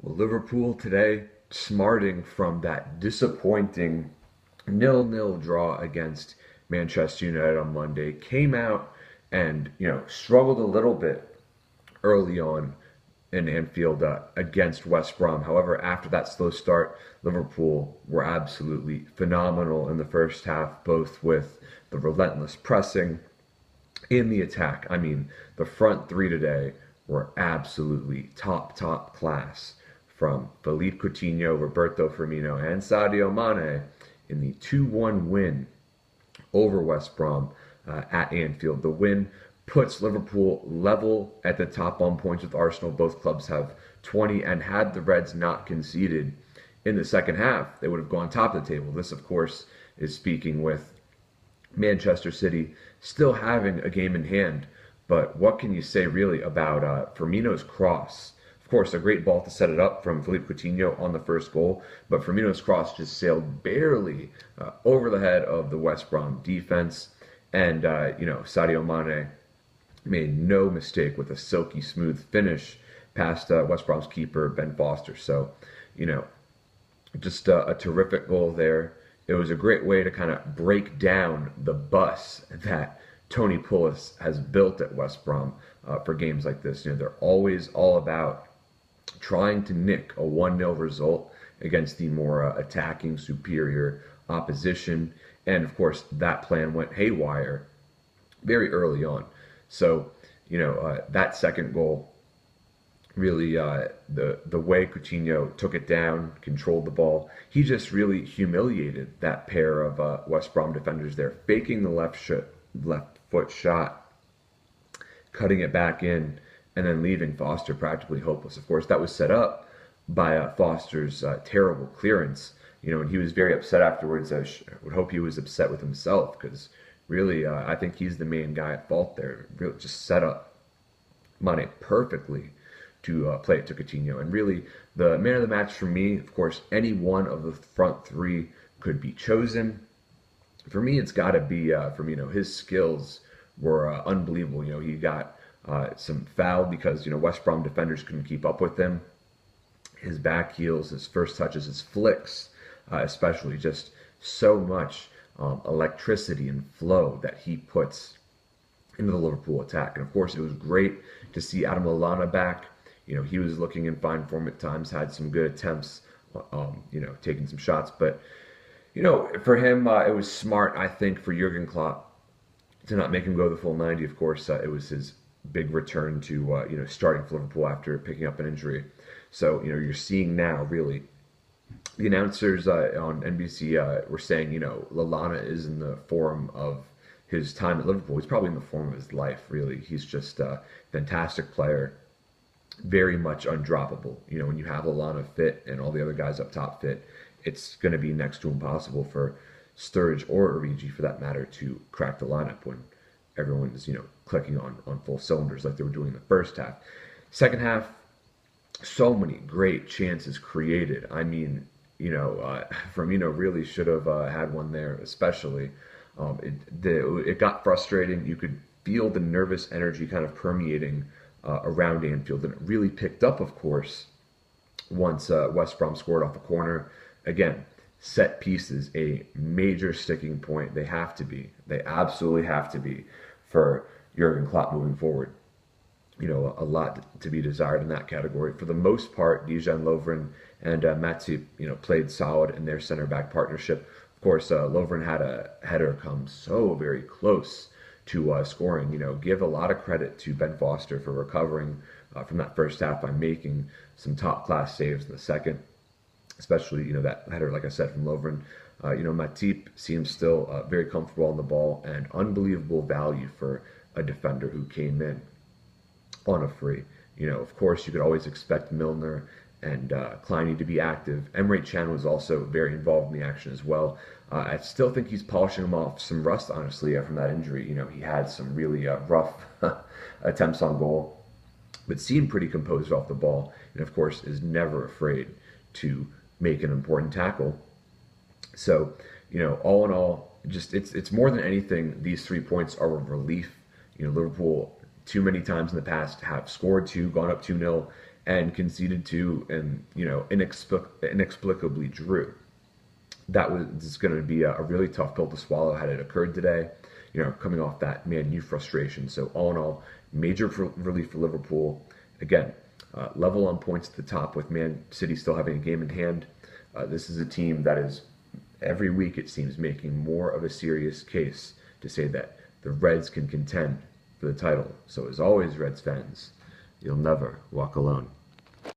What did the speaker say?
Well, Liverpool today, smarting from that disappointing 0-0 draw against Manchester United on Monday, came out and struggled a little bit early on in Anfield against West Brom. However, after that slow start, Liverpool were absolutely phenomenal in the first half, both with the relentless pressing in the attack. I mean, the front three today were absolutely top class, from Philippe Coutinho, Roberto Firmino, and Sadio Mane in the 2-1 win over West Brom at Anfield. The win puts Liverpool level at the top on points with Arsenal. Both clubs have 20, and had the Reds not conceded in the second half, they would have gone top of the table. This, of course, is speaking with Manchester City still having a game in hand. But what can you say really about Firmino's cross? Of course, a great ball to set it up from Philippe Coutinho on the first goal, but Firmino's cross just sailed barely over the head of the West Brom defense. And, Sadio Mane made no mistake with a silky smooth finish past West Brom's keeper, Ben Foster. So, just a terrific goal there. It was a great way to kind of break down the bus that Tony Pulis has built at West Brom for games like this. They're always all about trying to nick a 1-0 result against the more attacking, superior opposition. And of course, that plan went haywire very early on. So, that second goal, really, the way Coutinho took it down, controlled the ball, he just really humiliated that pair of West Brom defenders there, faking the left foot shot, cutting it back in, and then leaving Foster practically hopeless. Of course, that was set up by Foster's terrible clearance, and he was very upset afterwards. I would hope he was upset with himself, because really, I think he's the main guy at fault there. Really just set up Mane perfectly to play it to Coutinho. And really, the man of the match for me, of course, any one of the front three could be chosen. For me, it's got to be Firmino. His skills were unbelievable. He got some foul because West Brom defenders couldn't keep up with him. His back heels, his first touches, his flicks, especially, just so much electricity and flow that he puts into the Liverpool attack. And of course, it was great to see Adam Lallana back. He was looking in fine form at times, had some good attempts, taking some shots. But, for him, it was smart, I think, for Jurgen Klopp to not make him go the full 90. Of course, it was his big return to, starting for Liverpool after picking up an injury. So, you're seeing now, really, the announcers on NBC were saying, Lallana is in the form of his time at Liverpool. He's probably in the form of his life, really. He's just a fantastic player, very much undroppable. When you have Lallana fit and all the other guys up top fit, it's going to be next to impossible for Sturridge or Origi, for that matter, to crack the lineup when everyone is, clicking on full cylinders like they were doing in the first half. Second half, so many great chances created. I mean, Firmino really should have had one there, especially. It got frustrating. You could feel the nervous energy kind of permeating around Anfield, and it really picked up, of course, once West Brom scored off a corner. Again, set pieces, a major sticking point. They have to be. They absolutely have to be for Jurgen Klopp moving forward. A lot to be desired in that category. For the most part, Dejan Lovren and Matip, played solid in their center-back partnership. Of course, Lovren had a header come so very close to scoring. Give a lot of credit to Ben Foster for recovering from that first half by making some top-class saves in the second, especially, that header, like I said, from Lovren. Matip seems still very comfortable on the ball, and unbelievable value for a defender who came in on a free. Of course, you could always expect Milner and Kleiny to be active. Emre Can was also very involved in the action as well. I still think he's polishing him off some rust, honestly, from that injury. He had some really rough attempts on goal, but seemed pretty composed off the ball, and of course is never afraid to make an important tackle. So, all in all, just it's more than anything, these 3 points are a relief. Liverpool too many times in the past have scored two, gone up 2-0, and conceded two and, inexplicably drew. That was going to be a really tough pill to swallow had it occurred today, coming off that Man U frustration. So all in all, major relief for Liverpool. Again, level on points at the top with Man City still having a game in hand. This is a team that is, every week it seems, making more of a serious case to say that the Reds can contend for the title. So as always, Reds fans, you'll never walk alone.